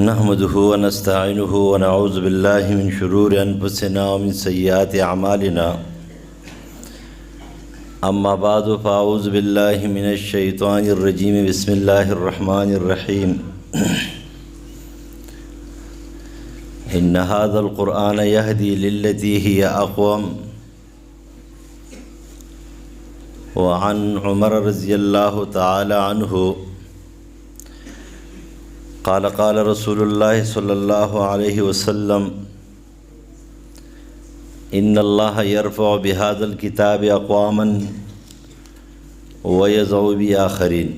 نحمده ونستعينه ونعوذ بالله من شرور أنفسنا ومن سيئات أعمالنا أما بعد فأعوذ بالله من الشيطان الرجيم بسم الله الرحمن الرحيم إن هذا القرآن يهدي للتي هي أقوم وعن عمر رضي الله تعالى عنه قال رسول الله صلى الله عليه وسلم إن الله يرفع بهذا الكتاب أقواما ويضع بآخرين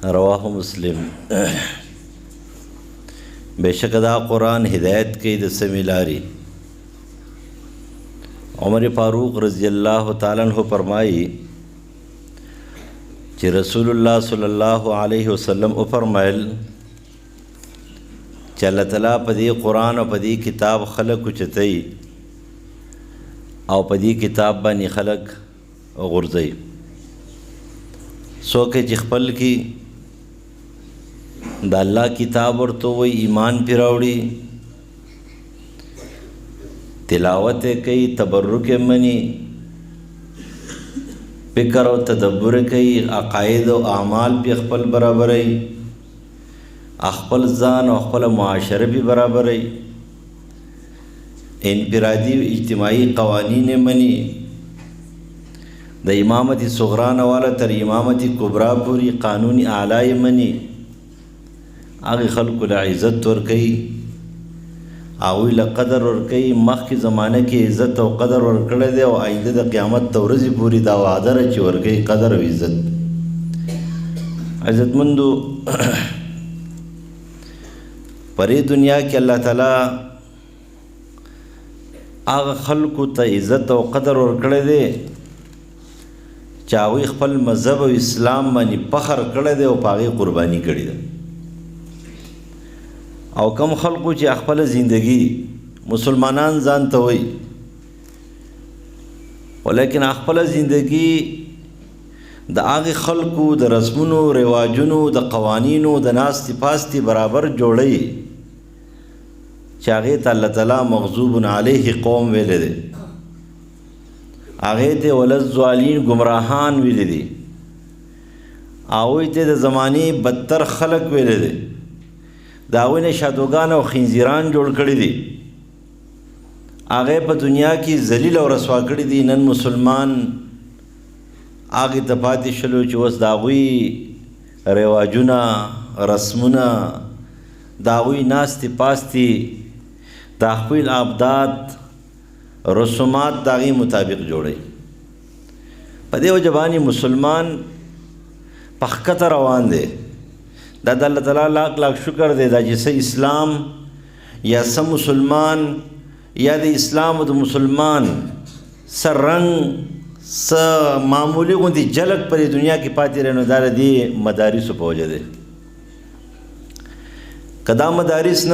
رواه مسلم. बेशक दा कुरान हिदायत के द समिलारी उमर फारूक रज़ी अल्लाह ताला अन्हु फरमाई कि रसूलुल्लाह सल्लल्लाहु अलैहि वसल्लम फरमायल कि अल्लाह ताला पदी कुरान और पदी किताब खलक उचतई और पदी किताब बानी खलक गुर्जई सो के जिखपल की द अल्लाह किताब और तो वही ईमान फिरावड़ी तिलावत कई तबर्रुक मनी फ़िक्र और तदब्बुर कई अक़ाइद और आमाल भी अख़पल बराबर है अख़पल ज़ान और अख़पल मुआशरे भी बराबर है इनफिरादी इज्तिमाई क़वानीन मनी द इमामती सुग़रान वाला तर इमामती कुबरा पूरी क़ानूनी आलाए मनी आगे खल्क़ुल इज़्ज़त और कई आविल क़दर और कई मख के ज़माने की इज़्ज़त और क़दर और कड़े दे और आइंदे द क़यामत तौरज़ी पूरी दावा आदर अच्छी और कई क़दर और इज़्ज़त इज़्ज़तमंदो परी दुनिया के अल्लाह ताला आग खल्क़ु त इज़्ज़त और क़दर और कड़े दे चावी खपल मज़हब और इस्लाम मानी फ़ख्र कड़े दे और पागी क़ुरबानी कड़ी दे और कम खल्क़ु ची अख़पल ज़िंदगी मुसलमानान जानता हुई लेकिन अख़पल ज़िंदगी द आगे खल्क़ु द रस्मुनो रिवाजुनो द क़वानीनो द नास्ती पास्ती बराबर जोड़ई चाहे अल्लाह ताला मग़ज़ूबुन अलैहि कौम वेले दे आगे ते वलज़्ज़ालिन गुमराहान वेले दे आओते द ज़मानी बदतर खलक वेले दे दावे शादोगान और खिंजीरान जोड़ कड़ी दी आगे पर दुनिया की जलील और रसवा कड़ी दी नन मुसलमान आगे तपाती शलो चवस दावी रिवाजुना रस्मुना दावी नास्ती पास्ती ताख़्वील आबदात रसूमात दागी मुताबिक जोड़े पदे व जबानी मुसलमान पखकत रवान दे दादा अल्लाह ताला लाख लाख शुक्र दे दा जिसे इस्लाम या सब मुसलमान या दे इस्लाम और मुसलमान स रंग स मामूली गुंदी झलक पर दुनिया की पाती रहने दार दी मदारिस पहुँचे दे कदा मदारिस न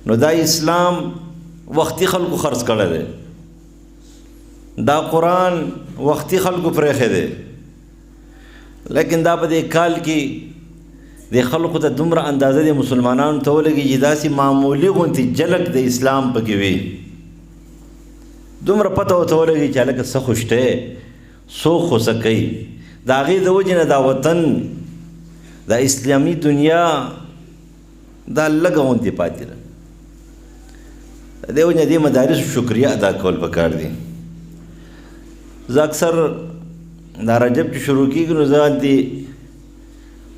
हो दा इस्लाम वक्ती खल को खर्च कर दे दा कुरान वक्ती खल को प्रेखे दे लेकिन दा पदे काल की दे खल्क़ त दुमरा अंदाज़े दे मुसलमानान तो लगी जिदासी मामूली गुंती झलक दे इस्लाम पकी हुई दुमरा पता हो तो लगी चालक सखुश्ते सो हो सकई दागी दो जिन दा वतन दा इस्लामी दुनिया दा लगा गुंती पाती देव ने दी मदारिस शुक्रिया अदा कौल पकार दी अक्सर दा रजब की शुरू की नुज़ात दी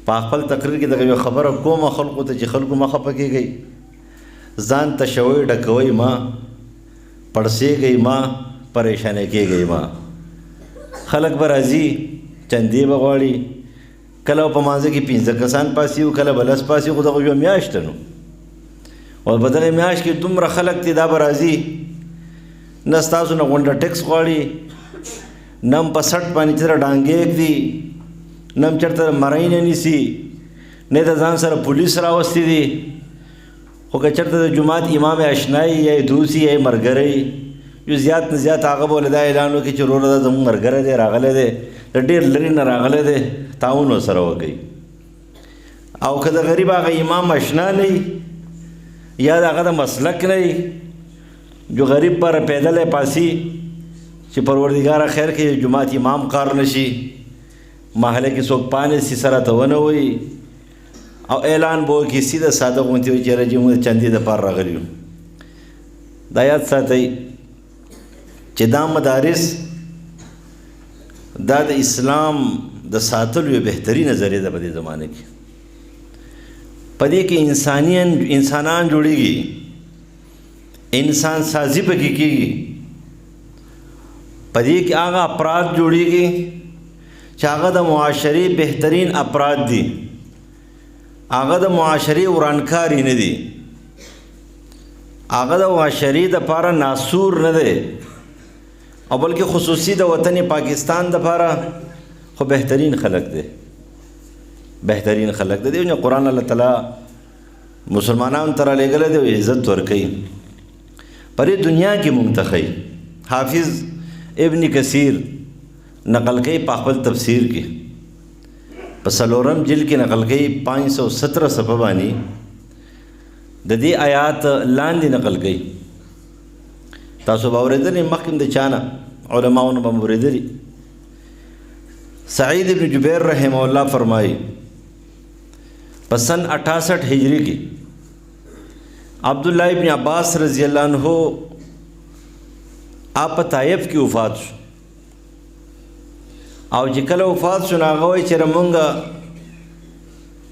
पाखल तकरीर की दगा खबर को मा खल्क़ु त खल्क़ु मा खपकी गई जान तशवई डकवई माँ पड़से गई माँ परेशानी की गई माँ खलक बराजी चंदी बगवाड़ी कला पमाजे की पिंज़ कसान पासी हो कला बलस पासी खुदा को म्याश तनु और बदले म्याश की तुम खलक तिदा बराजी नस्तासु न गुंडा टैक्स वाड़ी नम पसट पानी चर डांगे दी नम चरतर मरई ने निसी ने जान सर पुलिस रावस्ती दी हो चरतर जुमात इमाम अशनाई या दूसी या मरगरई जो ज़्यादा न ज़्यादा आगे बोले दा ऐलान कि चोर तुम मरगरे दे रागले दे तो डेर लरी न रागले दे ताउन हो सर हो गई او که د غریب هغه امام اشنا نه یا د هغه د مسلک نه جو غریب پر پیدل پاسی چې پروردګار خیر کې جماعت امام کار نشي محله کې څوک پانې سي سره ته ونه وي او اعلان بو کې سیده ساده غونتی وي چې راځي موږ چندې د پار راغلی یو دا یاد ساتئ چې دا مدارس دا د اسلام د ساتلو یو بهتري نظریه ده په دې زمانه کې په دې کې انسانان جوړیږي انسان سازی پکې کېږي په دې کې هغه افراد جوړیږي چې هغه د معاشرې بهترین افراد دي هغه د معاشرې ورانکاري نه دي هغه د معاشرې دپاره ناسور نه دی او بلکې خصوصي د وطن پاکستان دپاره خو بهترین خلق دی بهترین خلق دی دیو قرآن الله تعالی مسلمانانو ته رالیږلی دی عزت ورکوي په دې دنیا کې مونږ ته ښایي حافظ ابن کثیر نقل کوي په خپل تفسیر کې په څلورم جلد کې نقل کوي 517 صفحه باندې د دې آیات لاندې نقل کوي تاسو به اورېدلې مخکې د چانه علماؤنو به اورېدلي سعید ابن جبیر رحمه الله فرمایي په سن 68 هجری کې عبداللہ ابن عباس رضی اللہ عنہ آپ طائف کی وفات شو او چې کله وفات شو نو هغه وایي چې مونږ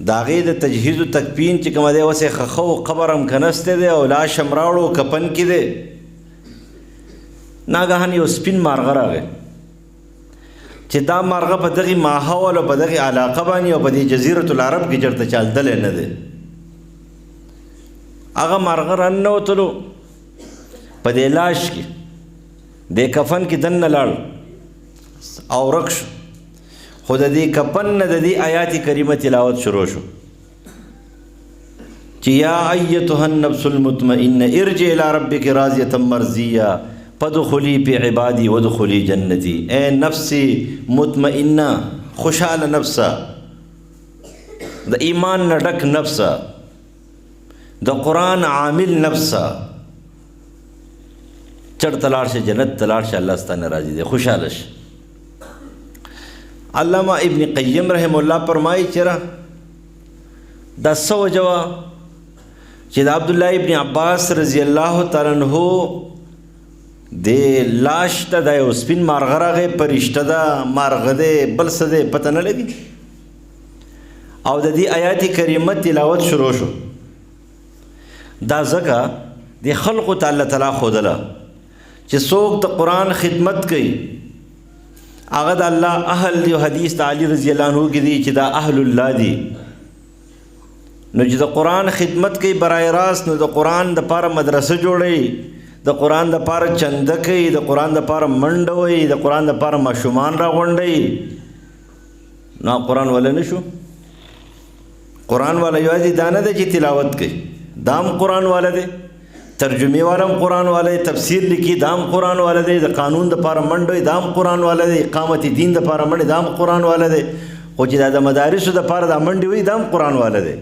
د هغې د تجهیز و تکفین چې کومه دی اوس یې خښه و قبر هم کنستی دی او لاش هم راوړو کفن کې دی ناګهان یو سپین مارغه راغی چې دا مارغه په دغې ماحول او په دغې علاقه باندې او په دې جزیرة العرب کې چېرته چالدلی نه دی هغه مارغه راننوتلو په دې لاش کې دې کفن کې دننه لاړ او ورک شو خو د دې کفن نه د دې آیات کریمه تلاوت شروع شو چې یا ایتها النفس المطمئنه ارجع الى ربك راضیه مرضیه فادخلی فی عبادی وادخلی جنتی اے نفسی مطمئنه خوشحاله نفسه د ایمان نه ډک نفسه د قرآن عامل نفسه چړ تلاړ شه جنت تلاړ شه الله ستانه راضي دی خوشاله شه علامہ ابن قیم رحم الله فرمایي چې دا څه وجه وه چې د عبدالله ابن عباس رضی الله تعالی عنہ د لاش ته دا یو سپین مارغه راغی فرشته ده مارغه دی بل څه دی پته نه لګي او د دې آیات کریمه تلاوت شروع شو دا ځکه د خلقو ته الله تعالی ښودله چې څوک د قرآن خدمت کوي هغه د الله اهل دی حدیث د علي رضی الله عنه کې دی چې دا اهل الله دی نو چې د قرآن خدمت کوي برای راست نو د قرآن د پاره مدرسه جوړوي د قرآن د پاره چنده کوي د قرآن د پاره منډه وي د قرآن د پاره ماشومان راغونډوي نو قرآن والا نه شو قرآن والا یوازې دا نه دی چې تلاوت کوي دام قرآن والا دی ترجمه والم قرآن والا دی تفسیر لیکي دام قرآن والا دی د قانون د پاره منډوي دام قرآن والا دی اقامت دین د پاره منډي دام قرآن والا دی خو چې دا د مدارسو د پاره د منډي وي دام قرآن والا دی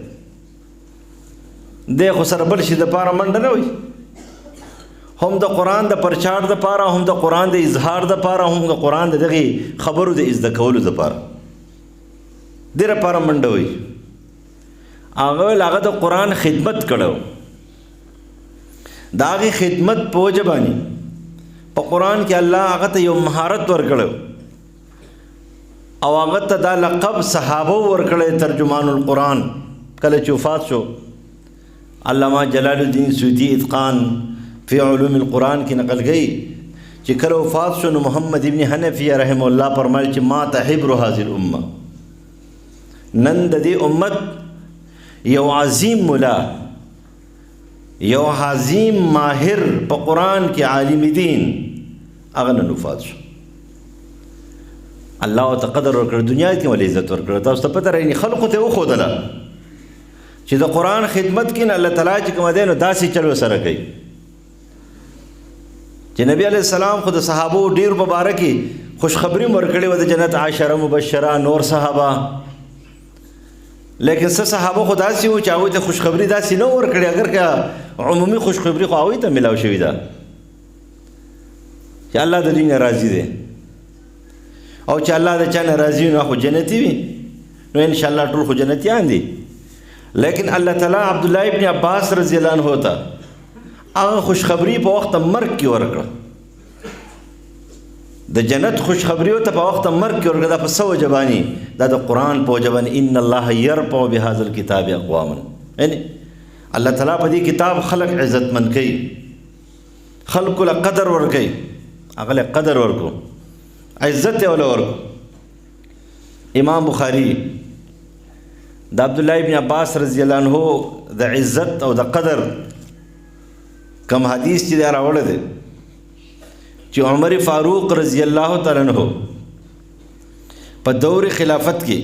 دی خو سره بل شي د پاره منډه نه وي هم د قرآن د پرچار د پاره هم د قرآن د اظهار د پاره هم د قرآن د دغه خبرو د زده کولو د پاره ډېره پاره منډه وي هغه د قرآن خدمت کړو د هغې خدمت په وجه باندې په قرآن کې الله هغه ته یو مهارت ورکړو او هغه ته دا لقب صحابه ورکړی ترجمان القرآن کله چې وفات شو علامه جلال الدین سیوطي اتقان فی علوم القرآن کې نقل گئی چې کله وفات شو نو محمد ابن حنفیه رحمه الله فرمایل چې ما تحبر هذه الامه نن د دې امت یو عظیم ملا یو عظیم ماهر په قرآن کې عالم دین هغه نن وفات شو الله ورته قدر ورکړ دنیا کې ولې عزت ورکړ تاسو ته پته راځي خلقو ته وښودله چې د قرآن خدمت کې نه الله تعالی چې کوم دی نو داسې چل ورسره کوي چې نبی علیہ السلام خو د صحابو ډیر مبارک خوشخبری ورکړې و د جنت 10 مبشره نور صحابه لیکن څه صحابه خو داسې وو چې هغوی ته خوشخبري داسې نه ورکړې، اگر که عمومي خوشخبري خو هغوی ته میلاو شوې ده چې الله د دوی نه راضي دی، او چې الله د چا نه راضي وي نو خو جنتي وي، نو انشاءالله ټول خو جنتیان دي. لیکن الله تعالی عبدالله ابن عباس رضی الله عنه ته هغه خوشخبري په وخت مرګ کې ورکړه، د جنت خوشخبري ته په وخت مرګ کې ورکړه. دا په څه وجه باندې؟ دا د قرآن په وجه باندې ان الله یرفع بهذا الکتاب اقواما، یعنی الله تعالی په دې کتاب خلق عزتمن کوي، خلقو له قدر ورکوي، هغه له قدر ورکو، عزت یې وله ورکو. امام بخاري د عبدالله ابن عباس رضی الله عنه د عزت او د قدر کم حدیث چې دی راوړی دی چې عمر فاروق رضی الله تعالی عنہ په دور خلافت کې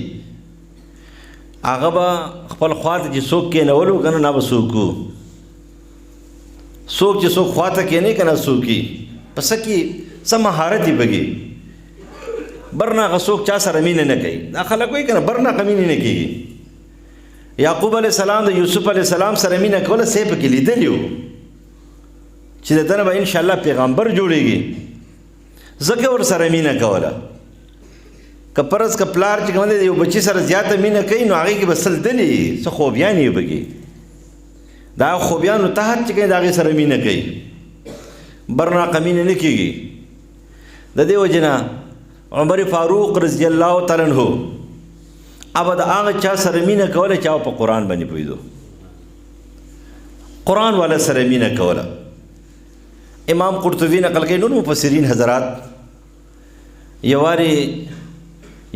هغه به خپل خواته چې څوک کېنولو که نه به څوک څوک چې څوک خواته کېنی که نه څوک په څه کې څه مهارت یې پکې برنا هغه څوک چا سره مینه نه کوي. دا خلک وایي که نه برنا هغه مینې نه کېږي. یعقوب علیه السلام د یوسف علیه السلام سره مینه کوله څه یې پکې لیدلي وو چې د ده نه به انشاءالله پیغمبر جوړېږي، ځکه ورسره مینه کوله. که فرض که پلار چې کوم دی یو بچي سره زیاته مینه کوي نو هغې کې به سل دلې څه خوبیان یې پکې، دا خوبیانو تحت چې کوي د هغې سره مینه کوي، برناقه مینه نه کېږي. د دې وجې نه عمر فاروق رضی الله تعالی عنہ ابه د هغه چا سره مینه کوله چې هغه په قرآن باندې پوهېدو، قرآن والا سره مینه کوله. امام قرطبی نقل کوي نور مفسرین حضرات یو وارې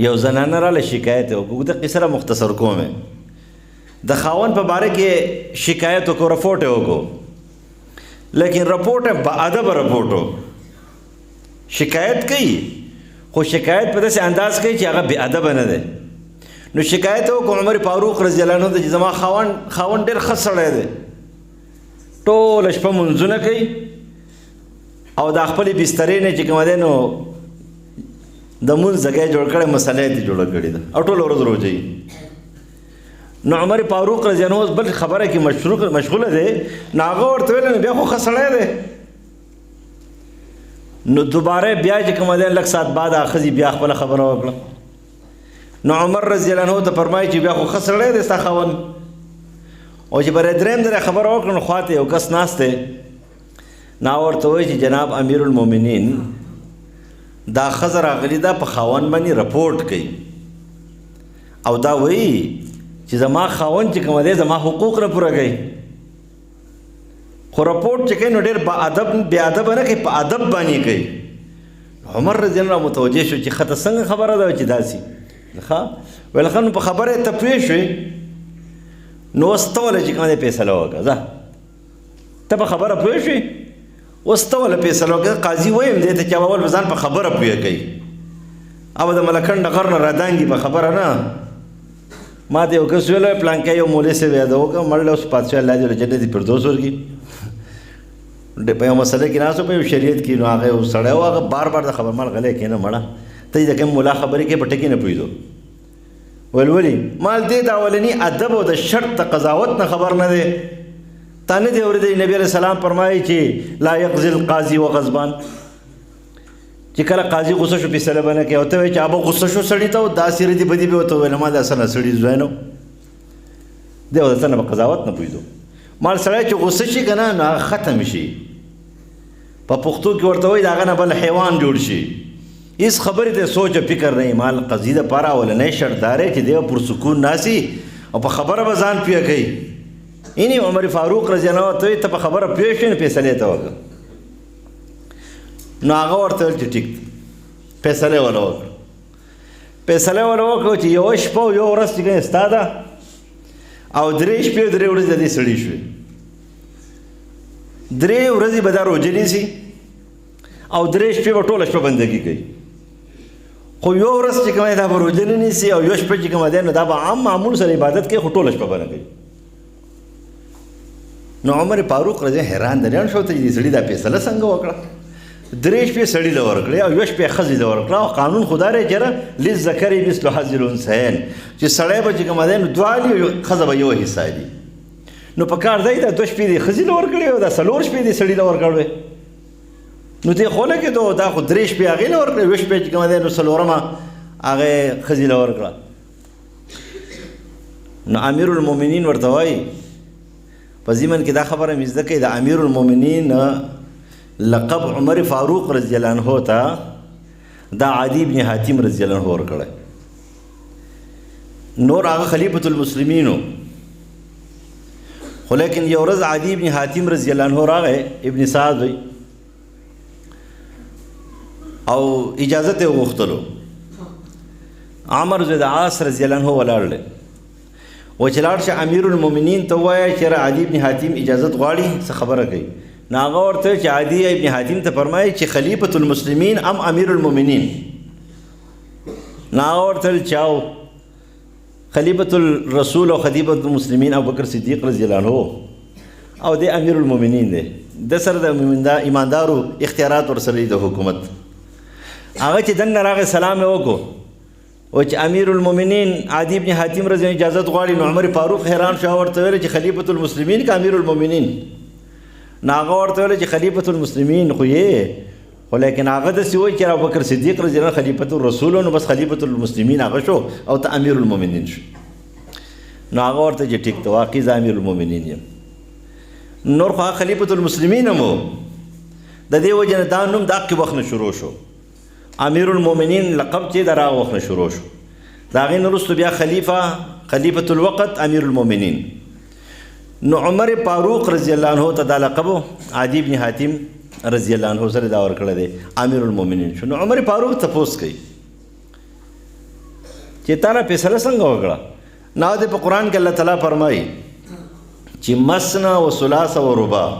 یو زنانه راله شکایت یې وکړو، د قصه مختصر کوم د خاوند په باره کې شکایت وکړو، رپورټ یې وکړو، لیکن رپورټ یې باادبه رپورټ و، شکایت کوي خو شکایت په داسې انداز کوي چې هغه بې ادبه نه دی. نو شکایت یې وکړو عمر فاروق رضی الله عنه چې زما خاوند ډېر ښه سړی دی، ټوله شپه منځونه کوي او دا خپلې بسترې نه چې کوم دی نو د مونځ ځای جوړ کړی، مسله یې جوړه کړې ده او ټوله ورځ روژه. نو عمر فاروق رضی الله عنه بل خبره کې مشغوله دی، نو هغه ورته ویل نو بیا خو ښه سړی دی. نو دوباره بیا چې کوم دی لږ ساعت بعد هغه ښځې بیا خپله خبره وکړه. نو عمر رضی الله عنه ته فرمایي چې بیا خو ښه سړی دی ستا خاوند. او چې بری درېیم ځل خبره وکړه نو خواته یو کس ناست دی، نا ورته وایي چې جناب امیر المؤمنین دا ښځه راغلې ده په خاوند باندې رپورټ کوي او دا وایي چې زما خاوند چې کوم دی زما حقوق نه پوره کوي، خو رپورټ چې کوي نو ډېر بې ادبه نه کوي، په ادب باندې کوي. عمر رضی الله عنه متوجه شو چې ښه ته څنګه خبره ده چې داسې ښه ویل ښه نو په خبره یې ته پوه شوې نو اوس ته ولې چې کوم دی فیصله وکړه، ځه ته په خبره پوه شوې اوس ته ولې فیصله وکړه. قاضي ویم دی ته چې اول به ځان په خبره پوه کوي، او د ملکنډ غر نه رادانګي په خبره نه. ما ته یو کس ویلی پلانکی یو مولوي صاحب یاده وکړه مړ اوس پادشاه الله دې له جنت فردوس ورکړي، په یو مسله کې ناست په یو شریعت کې نو هغه یو سړی و هغه بار بار د خبر مال غلی کېنه مړه ته د کوم مولا خبرې کې په ټکي نه پوهېدو. ویل ولې مال دې د اولني ادب او د شرط د قضاوت نه خبر نه دی، تا نه دی اورېدلی نبي علیه السلام فرمایي چې لا یقضي القاضي وغضبان، چې کله قاضي غصه شو فیصله به نه کوي او ته وایې چې ابه غصه شو سړي ته دا سیرې دي بدي به ورته وویل ما دا اصل نه سړي ځوی نه دی او د ته نه په قضاوت نه پوهېدو. مال سړی چې غصه شي که نه نو هغه ختم شي، په پښتو کې ورته وایي د هغه نه بل حیوان جوړ شي، هېڅ خبرې ته سوچ او فکر نه. مال قضي دپاره اولنی شرط دا دی چې دی پرسکون ناسي او په خبره به ځان پوه کوي. یعنې عمر فاروق رضی الله عنه ته په خبره پوه شوې نو فیصلې ته وکړه. نو هغه ورته ویل چې ټیک فیصله یې وله وکړه، فیصله یې وله وکړه چې یوه شپه او یوه ورځ چې کومې ستا ده او 3 شپې او 3 ورځې د دې سړي شوې. 3 ورځې به دا روژه نیسي او 3 شپې به ټوله شپه بندګي کوي، خو یو ورځ چې کومه دا به روژه نه نیسي او یو شپه چې کومه دی نو دا به عام معمول سره عبادت کوي خو ټوله شپه به نه کوي. نو عمر فاروق رضی حیران شو ته چې دې سړي دا فیصله څنګه وکړه. 3 شپې سړي له ورکړې او 1 شپې ښځې له ورکړه او قانون خو دا دی چې للذکر مثل حظ الانثیین چې سړی به چې کوم دی نو دوه علي ښځه به یو حصه دي نو په کار دی دا 2 شپې دې ښځې له ورکړې او دا 4 شپې دې سړي له ورکړې نو دې خو نه کېدو دا خو 3 شپې هغې له ورکړې 1 شپې چې کوم دی نو 4مه هغې ښځې له ورکړه نو امیر المؤمنین ورته وایي په ضمن کې دا خبره مې زده کړې د امیر المؤمنین لقب عمر فاروق رضی الله عنه ته دا عدی بن حاتم رضی الله عنه ورکړی نور هغه خلیفة المسلمین خو لیکن یو ورځ عدی بن حاتم رضی الله عنه راغی ابن سعد وی او اجازت یې وغوښتلو عمر بن العاص رضی الله عنه ولاړ دی و چې لاړ شه امیر المؤمنین ته ووایه چې عدی بن حاتم اجازت غواړي څه خبره کوي نو هغه ورته چې عدی ابن حاتم ته فرمایي چې خلیفة المسلمین ام امیر المؤمنین نو هغه ورته چاو خلیفة الرسول او خلیفة المسلمین ابوبکر صدیق رضی الله عنه او د امیر المؤمنین دی د سره د ایماندارو اختیارات ورسره د حکومت هغه چې دننه راغی سلام یې وکړو او چې امیر المؤمنین عدی بن حاتم رضی الله اجازت غواړي نو عمر فاروق حیران شو ورته ویل چې خلیفة المسلمین که امیر المؤمنین نو هغه ورته ویل چې خلیفة المسلمین خو یې خو لیکن هغه داسې وایي چې ابوبکر صدیق رضی الله خلیفة الرسول نو بس خلیفة المسلمین هغه شو او ته امیر المؤمنین شو نو هغه ورته چې ټیک ته واقعي زه امیر المؤمنین یم نور خو هغه خلیفة المسلمین هم و د دې وجې نه دا نوم د هغې وخت نه شروع شو امیر المؤمنین لقب چې د هغه وخت نه شروع شو د هغې نه وروسته بیا خلیفة الوقت امیر المؤمنین نو عمر فاروق رضی الله عنه ته دا لقب عدی بن حاتم رضی الله عنه سره دا ورکړی دی امیر المؤمنین شو نو عمر فاروق تپوس کوي چې تا نه فیصله څنګه وکړه نو د په قرآن کې الله تعالی فرمایي چې مثنى و ثلاث و رباع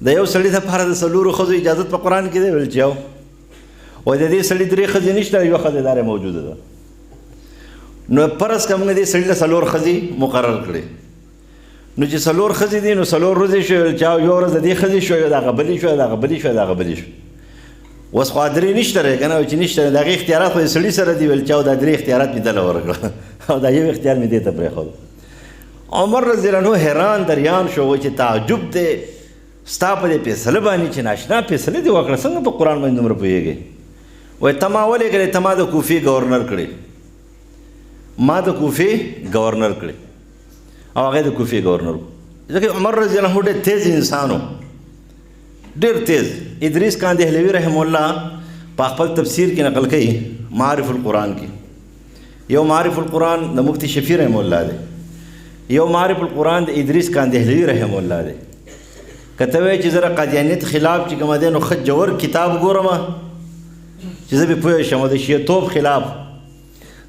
د یو سړي دپاره د 4 ښځو اجازت په قرآن کې دی ویل چې او وایي د دې سړي 3 ښځې نشته یوه ښځه داره موجوده ده نو فرض که موږ دې سړي له 4 ښځې مقرر کړې نو چې 4 ښځې دي نو 4 ورځې شو چا یو ورځ د دې ښځې شو د هغه بلې شو د هغه بلې شو د هغه بلې شو اوس خو 3 نشته دی که نه چې نشته د هغې اختیارات خو د سړي سره دي ویل چې دا 3 اختیارات مې دله ورکړه او دا یو اختیار مې دې ته پرېښود عمر رضی الله عنه حیران دریان شو وایي چې تعجب دی ستا په دې فیصله باندې چې ناشنا فیصله دې وکړه څنګه په قرآن باندې دومره پوهېږې وایي ته ما ولې کړې ته ما د کوفې ګورنر کړې ما د کوفې ګورنر کړې او هغه د کوفې ګورنر ځکه عمر رضی الله عنه ډېر تیز انسان و ډېر تیز ادریس کاندهلوي رحم الله په خپل تفسیر کې نقل کوي معارف القرآن کې یو معارف القرآن د مفتی شفیع رحم الله دی یو معارف القرآن د ادریس کاندهلوي رحم الله دی کته وایي چې زه د قادیانیت خلاف چې کوم دی نو ښه جوور کتاب ګورم چې زه پرې پوه شم د شیعتوب خلاف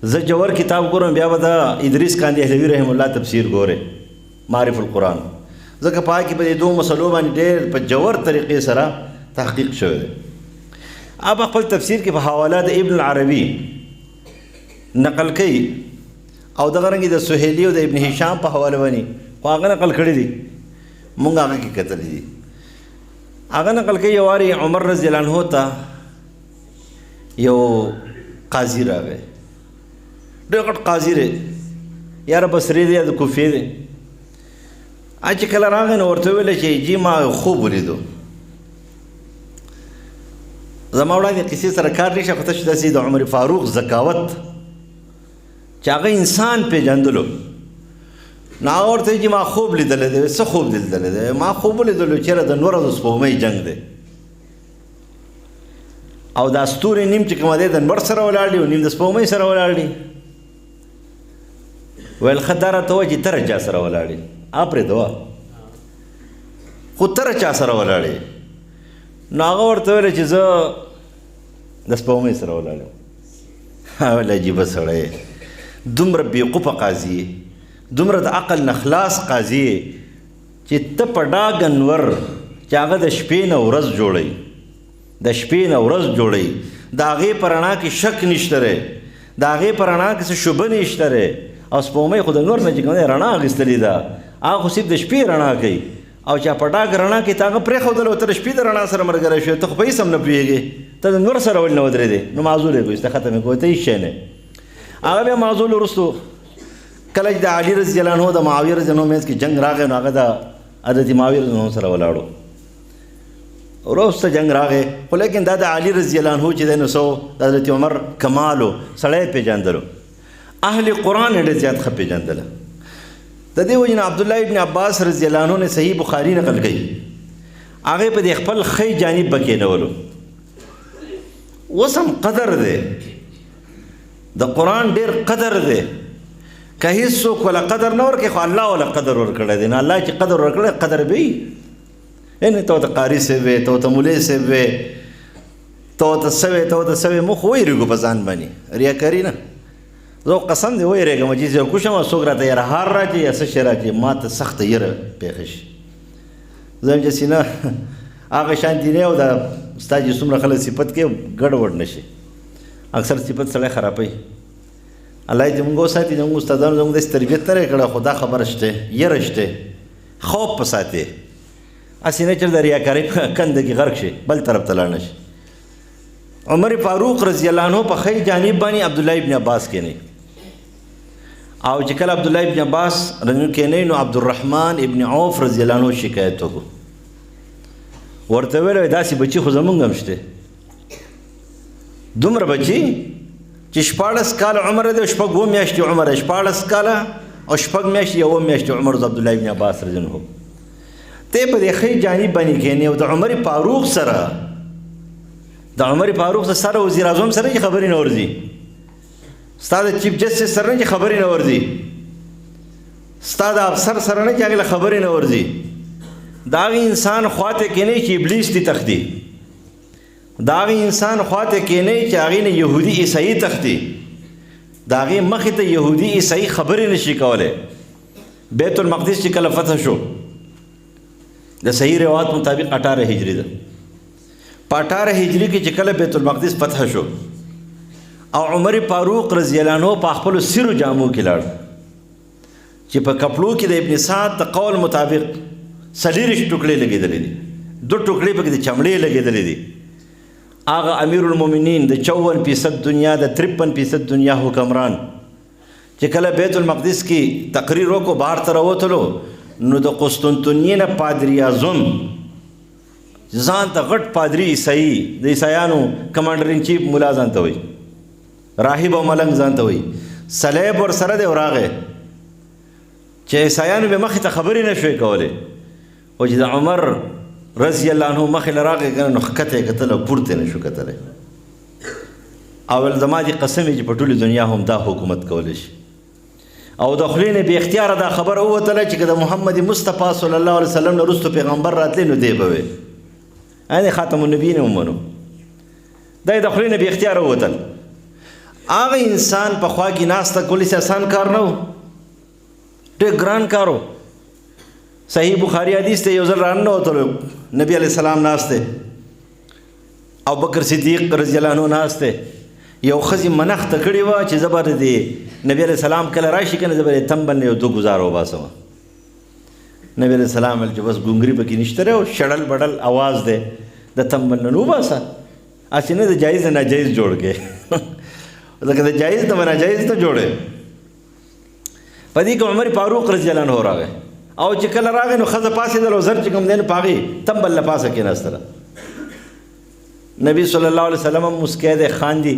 زه جوور کتاب ګورم بیا به د ادریس کاندهلوي رحم الله تفسیر ګورې معارف القرآن ځکه په هغې کې په دې 2 مسلو باندې ډېر په جوور طریقې سره تحقیق شوی دی اب خپل تفسیر کې په حواله د ابن العربي نقل کوي او دغه رنګې د سهیلي او د ابن هشام په حواله باندې خو هغه نقل کړي دي مونږ هغه کې کتلی دي هغه نقل کوي یو وارې عمر رضی الله عنه ته یو قاضي راغی ډېر غټ قاضي دی یاره بصري دی یا د کوفې دی چې کله راغی نو ورته وویل چې جی ما خوب ولیدو زما وړاندې قصې سره کار نشته خو تاسو داسې د عمر فاروق ذکاوت چې هغه انسان پېژندلو نو هغه ورته چې ما خوب لیدلی دی څه خوب لیدلی دی ما خوب ولیدلو چېرې د نور او د سپوږمۍ جنګ دی او دا ستوري نیم چې کومه دی د نور سره ولاړ دي او نیم د سپوږمۍ سره ولاړ دي ویل ښه دا راته ووایه چې ته چا سره ولاړ یې پرېږده خو ته چا سره ولاړ یې نو هغه ورته ویل چې زه د سپوږمۍ سره ولاړ یم ویل عجیبه سړی دومره بېوقوفه قاضي یې دومره د عقل نه خلاص قاضي یې چې ته په ډاګ انور چې هغه د شپې نه ورځ جوړوي د شپې نه ورځ جوړوي د هغې په رڼا کې شک نشته دی د هغې په رڼا کې څه شبه نشته دی او سپوږمۍ خو د نور نه چې کوم دی رڼا اخیستلې ده هغه خو صرف د شپې رڼا کوي او چا پټاک رڼا کې تا هغه پرېښودل او ته د شپې د رڼا سره ملګری شوې، ته خو په هېڅ هم نه پوهېږې، ته د نور سره ولې نه ودرېدې، نو معذور یې ګویسته ختم یې کوی، ته هېڅ شی نه. هغه بیا معذول وروستو کله چې د علي رضی الله عنه د معاویه رضی الله عنه منځ کې جنګ راغی نو هغه د حضرت معاویه رضی الله عنه سره ولاړو، وروسته جنګ راغی، خو لیکن دا د علي رضی الله عنه چې دی نو څه د حضرت عمر کمال و، سړی یې پېژندلو، اهل قرآن یې ډېر زیات ښه پېژندله. د دې وجې نه عبدالله ابن عباس رضی الله عنه نه صحیح بخاري نقل کوي، هغې په دې خپل ښی جانب به کېنولو. اوس هم قدر دی د قرآن، ډېر قدر دی، که هېڅ څوک وله قدر نه ورکړي خو الله وله قدر ورکړی دی. نو الله چې قدر ورکړی قدر به وي، یعنې ته ورته قاري صاحب وې، ته ورته مولوي صاحب وې، ته ورته څه وې، ته ورته څه وې، موږ خو ویرېږو په ځان باندې، ریاکاري نه. زه قسم دی ویرېږم چې زه کوشم او څوک راته یاره هار راکړي یا څه شی راکړي، ما ته سخته یره پېښه شي. زه وایم چې سینه هغه شانتي نه او دا ستا چې څومره خلک صفت کوي ګډوډ نه شي، اکثر صفت سړی خرابوي. الله دې موږ وساتي، زموږ استادانو زموږ داسې تربیت نه کړه، خو دا خبره شته، یره شته، خوف په ساتي، هسې نه چې د ریاکارۍ په کنده کې غرق شي، بل طرف ته لاړ نه شي. عمر فاروق رضی الله عنه په ښی جانب باندې عبدالله ابن عباس کېنی، او چې کله عبدالله ابن عباس کېنی نو عبدالرحمن ابن عوف رضی الله عنه شکایت وکړو، ورته ویل داسې بچي خو زمونږ هم شته، دومره بچي چې 14 کاله عمر دی او 6 میاشتې عمر دی، 14 کاله او 6 میاشتې 1 میاشتې عمر د عبدالله ابن عباس رضی الله عنه. ته په دې ښی جانب باندې کېنې او د عمر فاروق سره، د عمر فاروق سره وزیر اعظم سره چې خبرې نه ورځي، ستا د چیف جسټس سره نه چې خبرې نه ورځي، ستا د افسر سره نه چې هغې له خبرې نه ورځي، د هغې انسان خواته کېنې چې ابلیس دې تښتي، د هغې انسان خواته کېنې چې هغې نه یهودي عیسایي تښتي، د هغې مخې ته یهودي عیسایي خبرې نه شي کولی. بیت المقدس چې کله فتح شو د صحیح روایت مطابق 18 هجري ده، په 18 هجري کې چې کله بیت المقدس فتح شو او عمر فاروق رضی الله عنه په خپلو سیرو جامو کې لاړ، چې په کپړو کې د ابن سعد د قول مطابق 40 ټوکړې لګېدلې دي، 2 ټوکړې پکې د چمړې لګېدلې دي. هغه امیر المؤمنین د 54% دنیا د 53% دنیا حکمران چې کله بیت المقدس کې تقریر وکړو بهر ته راوتلو، نو د قسطنطنیې نه پادري اعظم ځان ته غټ پادري عیسایي، د عیسایانو کمانډر ان چیف ملا ځان ته وایي، راهب او ملنګ ځان ته وایي، صلیب ورسره دی راغی چې عیسایانو به مخې ته خبرې نه شوی کولی، او چې د عمر رضی الله عنه مخې له راغی که نه نو ښکته یې کتل او پورته نه شو کتلی، او ویل زما دې قسم چې په ټولې دنیا هم دا حکومت کولی شي. او د خولې نه بې اختیاره دا خبره ووتله چې که د محمد مصطفی صلی الله علیه وسلم نه وروسته پیغمبر راتلی نو دی به وی، یعنې خاتم النبیین یې ومنو، دا یې د خولې نه بې اختیاره ووتل. هغه انسان په خوا کې ناسته کول هېڅ اسان کار نه و، ډېر ګران کار و. صحیح بخاري حدیث ته یو ځل راننوتلو، نبی علیه السلام ناست دی، ابوبکر صدیق رضی الله عنه ناست دی، یو ښځې منښته کړې وه چې زه به د نبی علیه السلام کله راشي که نه زه به د تمبل نه یو 2 ګزار وباسم. نبی علیه السلام ویل چې بس ګونګري پکې نشته دی او شړل بډل اواز دی، د تمبل نه وباسه، هسې نه د جایز نه ناجایز جوړ کړې، ځکه د جایز نه به ناجایز نه جوړې. په دې کې عمر فاروق رضی الله عنه راغی، او چې کله راغی نو ښځه پاڅېدله او زر چې کوم دی نو په هغې تمبل له پاسه کېناستله. نبی صلی الله علیه وسلم هم مسکی دی، خاندي،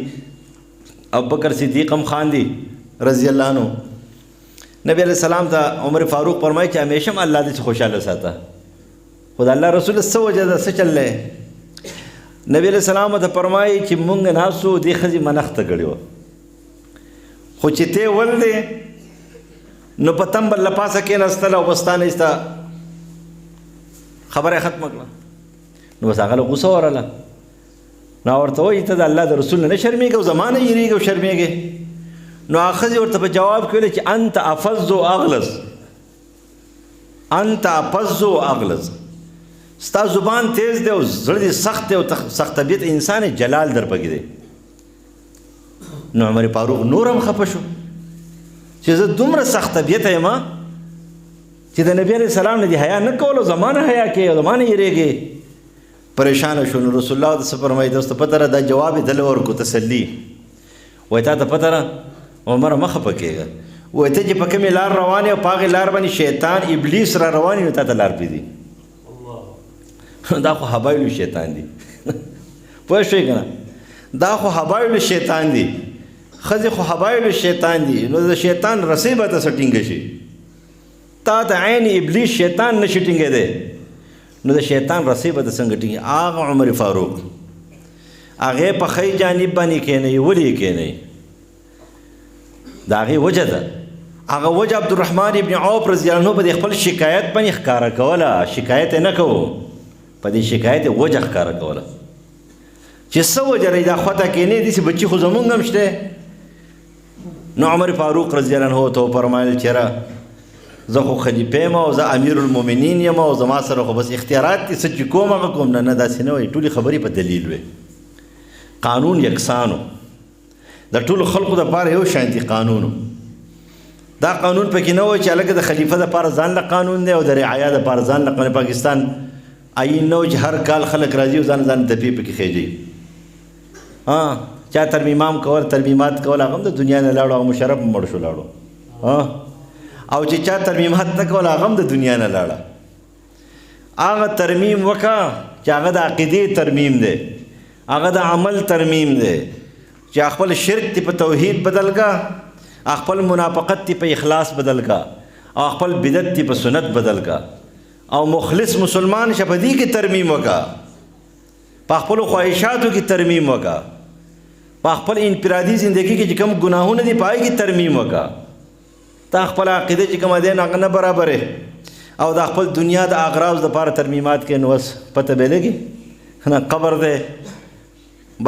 ابوبکر صدیق هم خاندي رضی الله عنه. نبی علیہ السلام ته عمر فاروق فرمایي چې همیشه هم الله دې خوشحاله ساته، خو د الله رسول څه وجه ده، څه چل دی؟ نبی علیہ السلام ته فرمایي چې مونږ ناستو دې ښځې منښته کړې وه، خو چې تی ول دی نو په تمبل له پاسه کېناستله او بس تا نه ایسته خبره یې ختمه کړه، نو بس هغه له غوسه ورله، نو ورته وایي ته د الله د رسول نه شرمېږې او زما نه یېرېږې او شرمېږې. نو هغه ښځې ورته په جواب کې ویل چې انت افظ و اغلظ، انت افظ و اغلظ، ستا زبان تیز دی او زړه دې سخت دی او سخت طبیعت انسان جلال در پکې دی. نو عمر فاروق نور هم خفه شو چې زه دومره سخت طبیعته یم چې د نبی علیه السلام نه دې حیا نه کولو زمانه حیا کې او زمانه یېرېږې پریشانه شو. نو رسول الله څه فرمایي دوسته پته را دا جواب یې دله ورکړو تسلي وایي تا ته پته را عمره مه خفه کېږه وایي ته چې په کومې لار روان یې او په هغې لار باندې شیطان ابلیس را روان وي نو تا ته لار پرېږدي دا خو حبایلو شیطان دي پوه شوې که نه دا خو حبایلو شیطان دي ښځې خو حبایلو شیطان دي نو د شیطان رسۍ به تاسو ټینګه شي تا ته عین ابلیس شیطان نشي ټینګېدی نو د شیطان رسۍ به د څنګه ټینګي هغه عمر فاروق هغې په ښی جانب باندې کښېنوي ولې یې کښېنوي د هغې وجه ده هغه وجه عبدالرحمن ابن عوف رضی الله عنه په دې خپل شکایت باندې ښکاره کوله شکایت یې نه کوو په دې شکایت یې وجه ښکاره کوله چې څه وجه رهي دا خواته کښېنې داسې بچي خو زمونږ هم شته نو عمر فاروق رضی الله عنه ته وفرمایل چېره زه خو خلیفه یم او زه امیر المؤمنین یم او زما سره خو بس اختیارات دي څه چې کوم هغه کوم نه داسې نه وایي ټولې خبرې په دلیل وې قانون یکسانو د ټولو خلقو دپاره یو شانتي قانون دا قانون پکې نه و چې هلکه د خلیفه دپاره ځان له قانون دی او د رعایا دپاره ځان له قانون پاکستان آیین نه و چې هر کال خلک راځي او ځان دپې پکې خېجي چا ترمیمات کول هغه هم د دنیا نه لاړو هغه مشرف هم مړ شو لاړو او چې چا ترمیمات نه کول هغه هم د دنیا نه لاړه هغه ترمیم وکړه چې هغه د عقیدې ترمیم دی هغه د عمل ترمیم دی چې خپل شرک تی په توحید بدل کا خپل منافقت تی په اخلاص بدل کا او خپل بدعت تی په سنت بدل کا او مخلص مسلمان شه په دې کې ترمیم وکړه په خپلو خواهشاتو کې ترمیم وکړه په خپل انفرادي زندگی کې چې کوم ګناهونه دي په هغې کې ترمیم وکړه تا خپل عقیده چې کومه دی نو هغه نه برابرې او د خپل دنیا د اغراض دپاره ترمیمات کوي نو بس پته به لګي نه قبر دی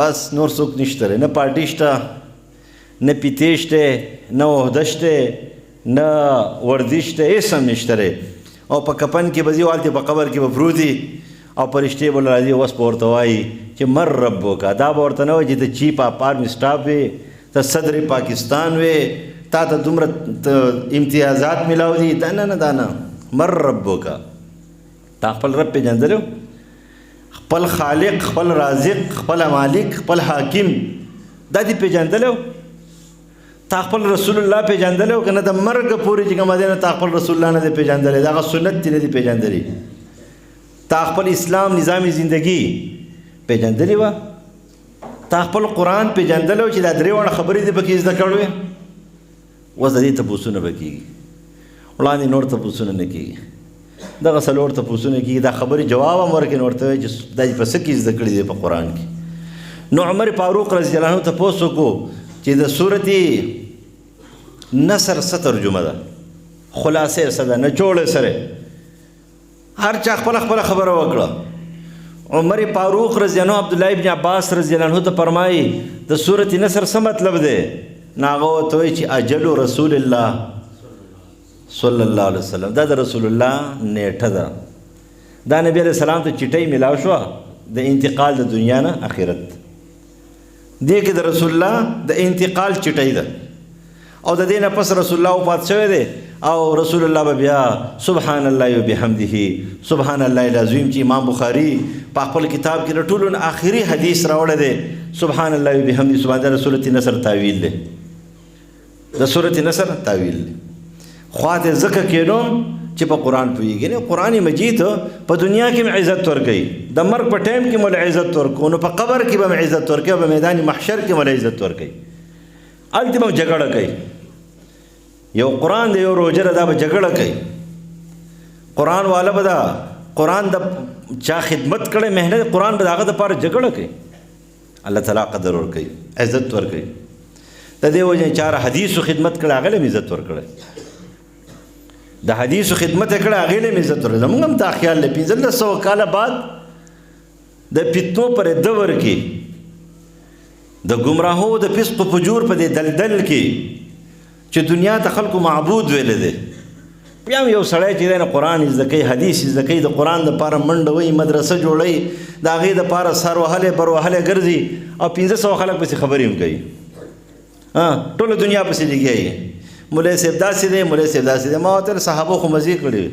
بس نور څوک نشته دی نه پارټي شته نه پیتې شته نه عهده شته نه وردي شته هېڅ هم نشته دی او په کفن کې به ځي والته په قبر کې به پروت دي او فرشتې به راځي اوس به ورته وایي چې مر ربک دا به ورته نه وایي چې ته چیف اف آرمی سټاف وې ته صدر پاکستان وې تا ته دومره امتیازات ملاو دي دا نه مر ربک تا خپل رب پېژندلی خپل خالق خپل رازق خپل مالک خپل حاکم دا دې پېژندلی تا خپل رسول الله پېژندلی که نه د مرګه پورې چې کومه دی نه تا خپل رسول الله نه دی پېژندلی د هغه سنت دې نه دي پېژندلی تا خپل اسلام نظام زندگی پېژندلی وه تا خپل قرآن پېژندلی و چې دا درې واړه خبرې دې پکې زده کړې اوس د دې تپوسونه به کېږي وړاندې نور تپوسونه نه کېږي دغه څلور تپوسونه کېږي دا خبرې جواب هم ورکړي نو ورته وایي چې دا په څه کې زده کړي دی په قرآن کې نو عمر فاروق رضی الله عنه تپوس وکړو چې د صورت نصر څه ترجمه ده خلاصې څه ده نچوړې سره هر چا خپله خبره وکړه عمر فاروق رضی الله عنه عبدالله ابن عباس رضی الله عنه ته فرمایي د صورت نصر څه مطلب دی نو هغه ورته وایي چې اجل رسول الله صلی الله علیه وسلم دا د رسول الله نیټه ده دا نبی علیه السلام ته چټۍ میلاو شوه د انتقال د دنیا نه آخرت دې کې د رسول الله د انتقال چټۍ ده او د دې نه پس رسول الله وفات شوی دی او رسول الله به بیا سبحان الله وبحمده سبحان الله العظیم چې امام بخاری په خپل کتاب کې د ټولو آخري حدیث راوړی دی سبحان الله وبحمده سبحان الله سورۃ نصر تعویل دی د سورۃ نصر تعویل دی خواته ځکه کېنوم چې په قرآن پوهېږي نه قرآن مجید په دنیا کې هم عزت ورکوي د مرګ په ټایم کې مول عزت ورکوي نو په قبر کې به هم عزت ورکوي او په میدان محشر کې مول عزت ورکوي هلته به جګړه کوي یو قرآن دی یو روجه ده دا به جګړه کوي قرآن والا به دا قرآن د چا خدمت کړی محنت قرآن به د هغه دپاره جګړه کوي الله تعالی قدر ورکوي عزت ورکوي د دې وجې چا حدیثو خدمت کړی هغه له هم عزت ورکړی د حدیثو خدمت یې کړی هغې له هم عزت ورکړی زموږ هم دا خیال دی 1500 کاله بعد د فتنو پر دور کې د ګمراهو د فسق و فجور په دې دلدل کې چې دنیا ته خلکو معبود ویلی دی بیا هم یو سړی چې دی نه قرآن زده کوي حدیث زده کوي د قرآن دپاره منډه وایي مدرسه جوړوي د هغې دپاره سر وهلی بر وهلی ګرځي او 1500 خلک پسې خبرې هم کوي ټوله دنیا پسې لګیا یې مولوی صاحب داسې دی مولوی صاحب داسې دی. ما ورته ویل صحابو خو مزې کړې وي.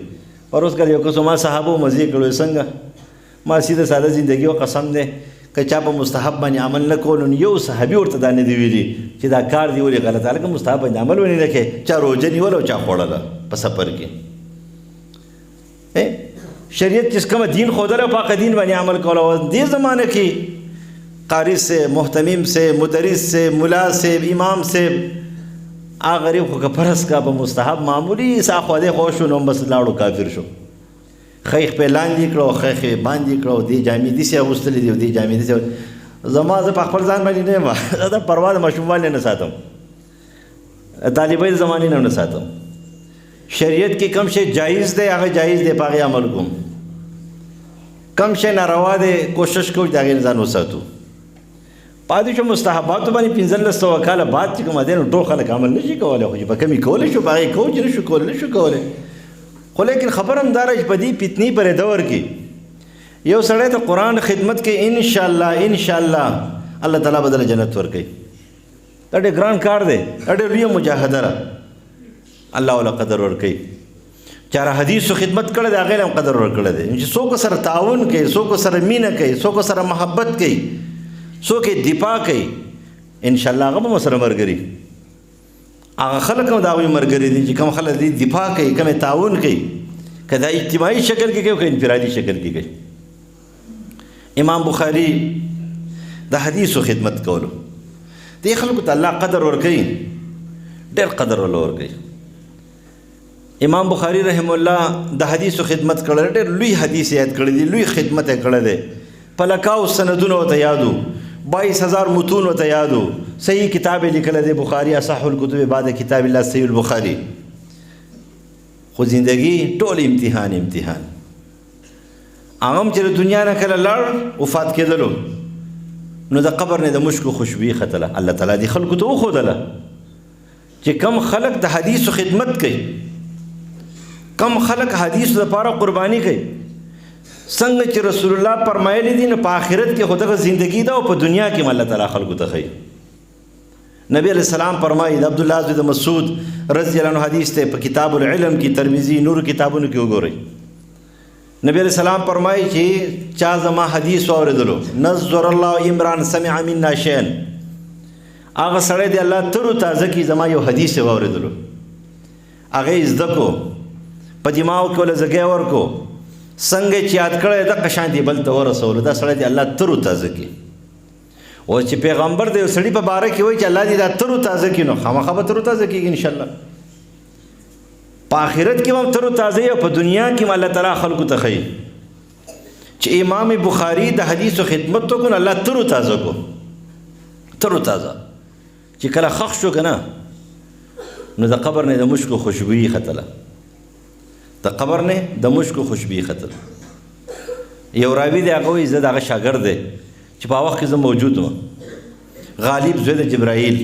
پروس کله یو کس ما صحابو مزې کړې وي څنګه؟ ما سیده ساده زندګي او قسم دی که چا په مستحب باندې عمل نه کول نو یو صحابي ورته دا نه دی ویلي چې دا کار دی ولې غلط هلکه مستحب باندې عمل ولې نه کوې. چا روژه نیوله او چا خوړله په سفر کې. شریعت چې کومه دین ښودلی او په هغه دین باندې عمل کول. او دې زمانه کې قاری سے محتمم سے مدرس سے ملا صاحب امام صاحب هغه غریب خو که فرض کا په مستحب معمولي سا خو دې خوښ شو نو بس لاړو کافر شو. خیخ په لاندې کړو خیخ باندې کړو دې جامې داسې اغوستلې دي او دې جامې داسې. زما زه په خپل ځان باندې نه یم دا پروا د ماشوموالي نه ساتم طالبۍ د زمانې نه ساتم. شریعت کې کم شی جایز دی هغه جایز دی په هغې عمل کوم. کم شی ناروا دی کوشش کوو چې د هغې نه ځان وساتو. پاتې شو مستحباتو باندې 1500 کاله بعد چې کومه دی نو ټول خلک عمل نه شي کولی خو چې په کمې کولی شو په هغې کوو چې نه شو کولی نه شو کولی. خو لیکن خبر هم دا چې په دې فتنې پرې دور کې یو سړی د قرآن خدمت کې انشاءالله انشاءالله الله تعالی به دله جنت ورکوي. دا ډېر ګران کار دی دا ډېر لویه مجاهده ده. الله وله قدر ورکوي. چا را حدیثو خدمت کړی دی هغې له هم قدر ورکړی دی چې څوک سره تعاون کوي څوک سره مینه کوي څوک سره محبت کوي څوک یې دفاع کوي انشاءالله هغه به سره ملګري. هغه خلک هم د هغوی ملګري دي چې کوم خلک دي دفاع کوي کوم تعاون کوي که دا اجتماعي شکل کې کوي که انفرادي شکل کې کوي. امام بخاري د حدیثو خدمت کولو دې خلکو ته الله قدر ورکوي ډېر قدر ورله ورکوي. امام بخاري رحم الله د حدیثو خدمت کړی ډېر لوی حدیث یاد کړی دی لوی خدمت یې کړی دی. په لکاو سندونه ورته یادو 22,000 متون ورته یادو. صحیح کتاب یې لیکلی دی بخاري اصح الکتب بعد کتاب الله صحیح البخاري. خو زندګي ټول امتحان امتحان. هغه هم چې د دنیا نه کله لاړ وفات کېدلو نو د قبر نه د مشکو خوشبويي ختله. الله تعالی دې خلکو ته وښودله چې کم خلک د حدیثو خدمت کوي کم خلک حدیثو دپاره قرباني کوي. څنګه چې رسول الله فرمایلی دي نو په آخرت کې خو دغه زندګي ده او په دنیا کې هم الله تعالی خلکو ته ښیي. نبی علیہ السلام فرمایي د عبدالله بن مسعود رضی الله عنه حدیث دی په کتاب العلم کې ترمذی نور کتابونو کې وګورئ. نبی علیہ السلام فرمایي چې چا زما حدیث واورېدلو نظر الله عمران سمع منا شیئا هغه سړی دی الله تر تازه کې زما یو حدیث واورېدلو هغه یې زده کو په دماغ کې ول زګي ورکو څنګه چې یاد کړی دغه شان دی بل ته ورسولو دا سړی دی الله تر تازه کې. او چې پیغمبر دی سړی په باره کې وایي چې الله دې دا تر تازه کې نو خامخا به تر تازه کېږي انشاءالله. په آخرت کې هم تر تازه او په دنیا کې هم الله تعالی خلکو ته ښیي چې امام بخاري د حدیثو خدمت وکړو الله تر تازه کو تر تازه چې کله خښ شو که نه نو د قبر نه د مشکو خوشبويي ختله د قبر نه د مشکو خوشبويي ختله. یو راوي دی هغه وایي زه د هغه شاګرد دی چې په وخت کې زه موجود وم غالب زوی د جبرائیل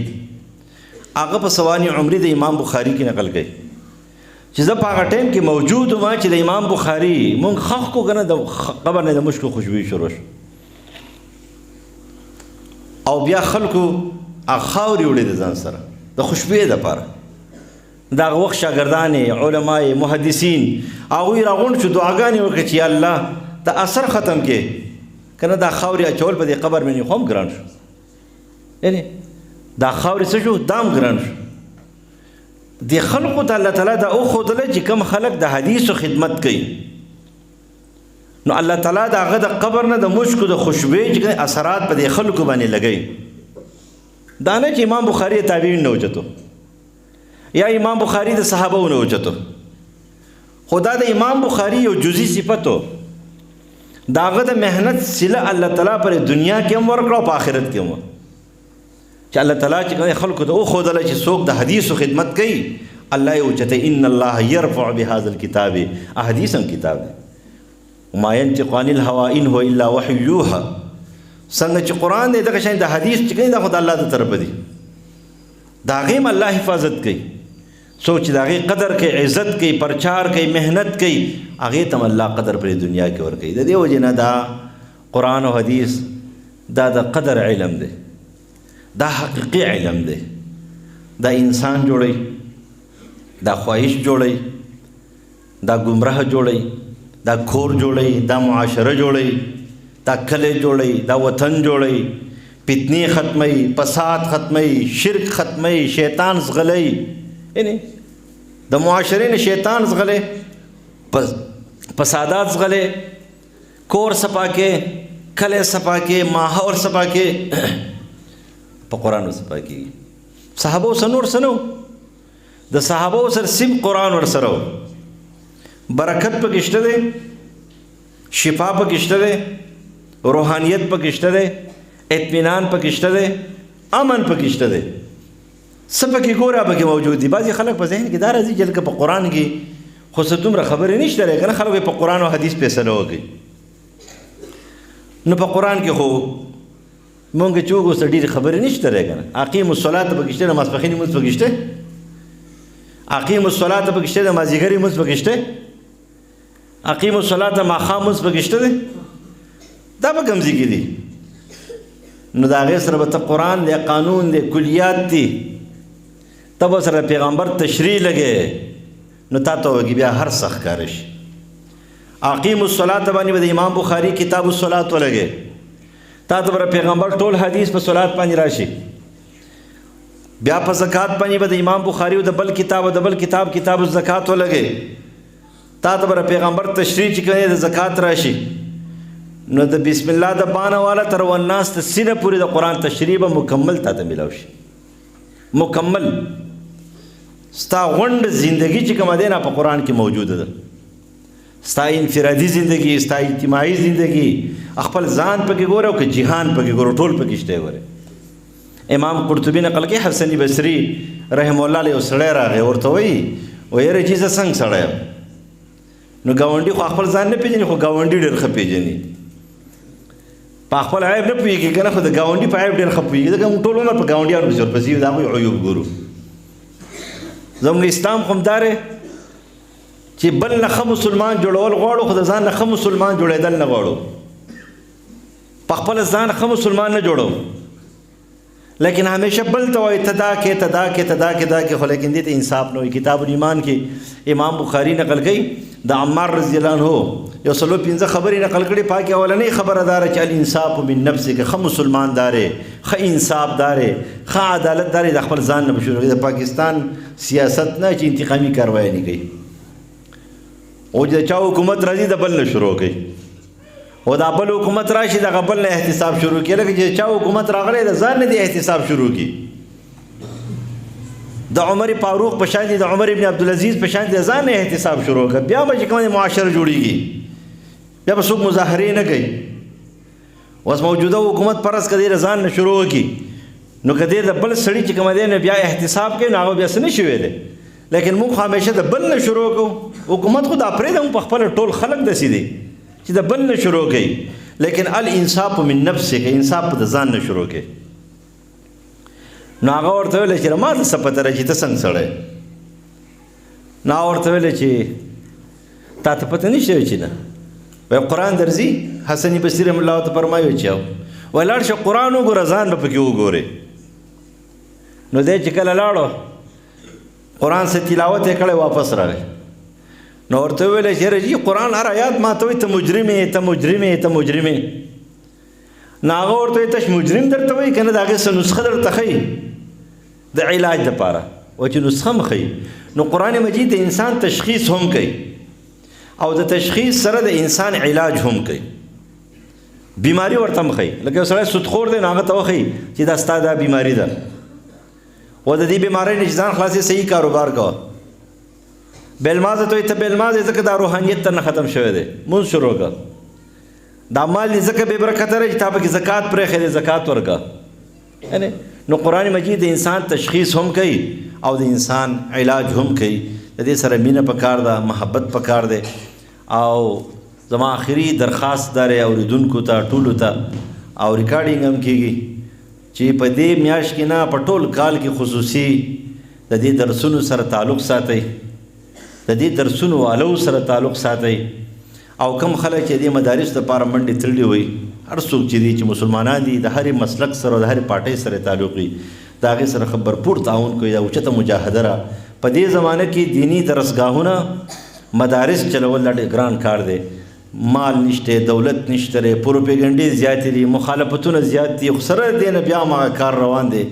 هغه په سوانح عمري د امام بخاري کې نقل کوي چې زه په هغه ټایم کې موجود وم چې د امام بخاري مونږ خښ کو که نه د قبر نه د مشکو خوشبويي شروع شو او بیا خلکو هغه خاورې وړې د ځان سره د خوشبويۍ دپاره. د هغه وخت شاګردان علما محدثین هغوی راغونډ شو دعاګانې وکړې چې یا الله د اثر ختم کې که نه دا خاورې اچول په دې قبر باندې خو هم ګران شو. یعنې دا خاورې څه شو دا هم ګران شو. دې خلقو ته الله تعالی دا وښودله چې کوم خلک د حدیثو خدمت کوي نو الله تعالی د هغه د قبر نه د مشکو د خوشبويۍ چې اثرات په دې خلکو باندې لګوي. دا نه چې امام بخاري تابعین نه اوچتو یا امام بخاري د صحابو نه اوچتو. خدا د امام بخاري یو جزئی صفتو د هغه د محنت صله الله تعالی پر دنیا کې هم ورکړه او په آخرت کې هم چې الله تعالی چې خلکو ته وښودله چې څوک د حدیثو خدمت کوي الله یې اوچته ان الله یرفع بهذا الکتاب احادیث هم کتاب دی ما ینطق عن الهوى ان هو الا وحی یوحى. څنګه چې قرآن دی دغه شان د حدیث چې کوي دا خو د الله د طرفه دي د هغې هم الله حفاظت کوي. څوک چې د هغې قدر کوي عزت کوي پرچار کوي محنت کوي هغې ته هم الله قدر پرې دنیا کې ورکوي. د دې وجې نه دا قرآن او حدیث دا د قدر علم دی دا حقیقي علم دی دا انسان جوړوي دا خواهش جوړی، دا گمراه جوړی، دا کور جوړی، دا معاشره جوړی، دا کلی جوړی، دا وطن جوړی، فتنې ختمی، فساد ختمی، شرک ختمی، شیطان زغلی، یعنی د معاشرې نه شیطان زغلی، فسادات زغلی، کور صفا کې، کلی صفا کې، ماحول صفا کې، په قرآن صفا کېږي. صحابو سره نور څه نه و، د صحابو سره سیم قرآن ورسره و. برکت پکې شته دی، شفا پکې شته دی، روحانیت پکې شته دی، اطمینان پکې شته دی، امن پکې شته دی. څه پکې ګوره پکې موجود دي. بعضې خلک په ذهن کې دا راځي چې لکه په قرآن کې خو څه دومره خبرې نشته دی که نه، خلک په قرآن او حدیث فیصله وکړي. نو په قرآن کې خو مونږ چې وګورو ډېرې خبرې نشته دی که نه. اقیم الصلاة پکې شته، د ماسپښین لمونځ پکې شته، اقیم الصلاة پکې شته، د مازدیګر لمونځ پکې شته، اقیم الصلاة ماښام لمونځ پکې شته دی. دا په کوم ځای کې دي؟ نو د هغې سره به ته قرآن دی، قانون دی، کلیات دي، ته به سره پیغمبر تشریح لګې، نو تا ته وږي بیا هر څه ښکاره شي. اقیم الصلاة باندې به د امام بخاري کتاب الصلاة ولګې، تا ته به پیغمبر ټول حدیث په صلات باندې راشي. بیا په زکات باندې به د امام بخاري او د بل کتاب او د بل کتاب کتاب الزکات ولګې، تا ته به پیغمبر تشریح چې کوي د زکات راشي. نو د بسم الله د بانه والا تر والناس ته سینه پورې د قرآن تشریح به مکمل تا ته میلاو شي. مکمل ستا غونډ زندگی چې کومه دی نه په قرآن کې موجوده ده. ستا انفرادي زندگی، ستا اجتماعي زندگی، خپل ځان پکې ګوره او که جهان پکې ګوره، ټول پکې شته. ګوره امام قرطبي نقل کوي حسن بصري رحم الله علیه یو سړی راغی، ورته وایي یاره چې زه څنګه سړی یم؟ نو ګاونډي خو خپل ځان نه پېژني، خو ګاونډي ډېر ښه پېژني. په خپل عیب نه پوهېږي که نه، خو د ګاونډي په عیب ډېر ښه پوهېږي. ځکه موږ ټول عمر په ګاونډیانو پسې ورپسې یو، د هغوی عیوب ګورو. زموږ اسلام خو همدا دی چې بل نه ښه مسلمان جوړول غواړو، خو د ځان نه ښه مسلمان جوړېدل نه غواړو. په خپله ځان ښه مسلمان نه جوړو، لیکن همیشه بل ته وایي ته دا کې، ته دا کې، ته دا کې، دا کې، خو لیکن دې ته انصاف نه وي. کتاب الایمان کې امام بخاري نقل کوي د عمار رضی الله عنه یو سلو 15 خبرې نقل کړي. پاکې اولنۍ خبره دا ده چې الانصاف من نفسک، ښه مسلمان دارې، ښه انصاف دارې، ښه عدالت دارې، د خپل ځان نه به شروع کړي. د پاکستان سیاست نه چې انتقامي کاروایي نه کوي، او چې چا حکومت راځي د بل نه شروع کوي، او دا بل حکومت راشي دغه بل نه احتساب شروع کړي. لکه چې چا حکومت راغلی د ځان نه دی احتساب شروع کړي. د عمر فاروق په شان دي، د عمر ابن عبدالعزیز په شان دي، د ځان نه احتساب شروع کړي. بیا به چې کومه معاشره جوړېږي، بیا به څوک مظاهرې نه کوي. اوس موجوده حکومت فرض کړي د ځان نه شروع کړي، نو که دې د بل سړي چې کومه دی نه بیا احتساب کوي، نو هغه بیا څه نه شي ویلی. لیکن موږ همیشه د بل نه شروع کوو. حکومت خو دا پرېږده، موږ په خپله ټول خلک داسې دي چې د بل نه شروع کوي. لیکن الانصاف من نفسک، انصاف په د ځان نه شروع کوي. نو هغه ورته ویلی چې ما ته څه پته ده چې ته څنګه سړی؟ نو هغه ورته ویلی چې تا ته پته نشته چې نه؟ وایي قرآن درځي؟ حسن بصري رحمه الله ته فرمایي چې وایي لاړ شه قرآن وګوره، ځان به پکې وګورې. نو دی چې کله لاړو قرآن سے تلاوت یې کړی، واپس راغی. نو ورته ویلی چې یاره جي قرآن هر آیات ما ته وایي ته مجرم یې، ته مجرم یې، ته مجرم یې. نو هغه ورته وایي تش مجرم درته وایي که نه، د هغې څه نسخه درته ښیي د علاج دپاره، و چې نسخه هم ښیي. نو قرآن مجید د انسان تشخیص هم کوي، او د تشخیص سره د انسان علاج هم کوي. بیماری ورته هم ښیي. لکه یو سړی سودخور دی، نو هغه ته وښیي چې دا ستا دا بیماري ده، و د دې بیمارۍ نه چې ځان خلاصې صحیح کاروبار کوه. بیلمازه ته وایي ته بیلمازه ځکه دا روحانیت تر نه ختم شوی دی، مونځ شروع کړه. دا مال دې ځکه بې برکته دی چې تا پکې زکات پرېښی دی، زکات ورکړه. یعنې نو قرآن مجید د انسان تشخیص هم کوي او د انسان علاج هم کوي. د دې سره مینه پکار ده، محبت پکار دی. او زما آخري درخواست دا دی اورېدونکو ته ټولو ته، او ریکارډینګ هم کېږي، چې په دې میاشت کې نه په ټول کال کې خصوصي د دې درسونو سره تعلق ساتئ، د دې درسونو والو سره تعلق ساتئ. او کم خلک چې دې مدارس دپاره منډې تړلې وي، هر څوک چې دي چې مسلمانان دي، د هرې مسلک سره او د هرې پارټۍ سره تعلق وي، د هغې سره ښه برپور تعاون کوي. دا اوچته مجاهده را په دې زمانه کې دینی درسګاهونه مدارس چلول ډېر ګران کار دی. مال نشته، دولت نشته، پروپیګنډې زیاتې دي، مخالفتونه زیات دي، خو سره دې نه بیا هماغه کار روان دی.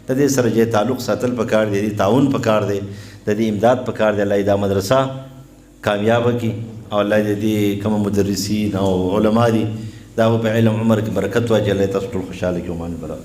د دې سره چې تعلق ساتل پکار دی، تعاون پکار دی، د دې امداد پکار دی. الله دا مدرسه کامیابه کړي او الله دې کوم مدرسین او علما دي دا په علم عمر کې برکت واچوي. الله تاسو ټول خوشاله کړي.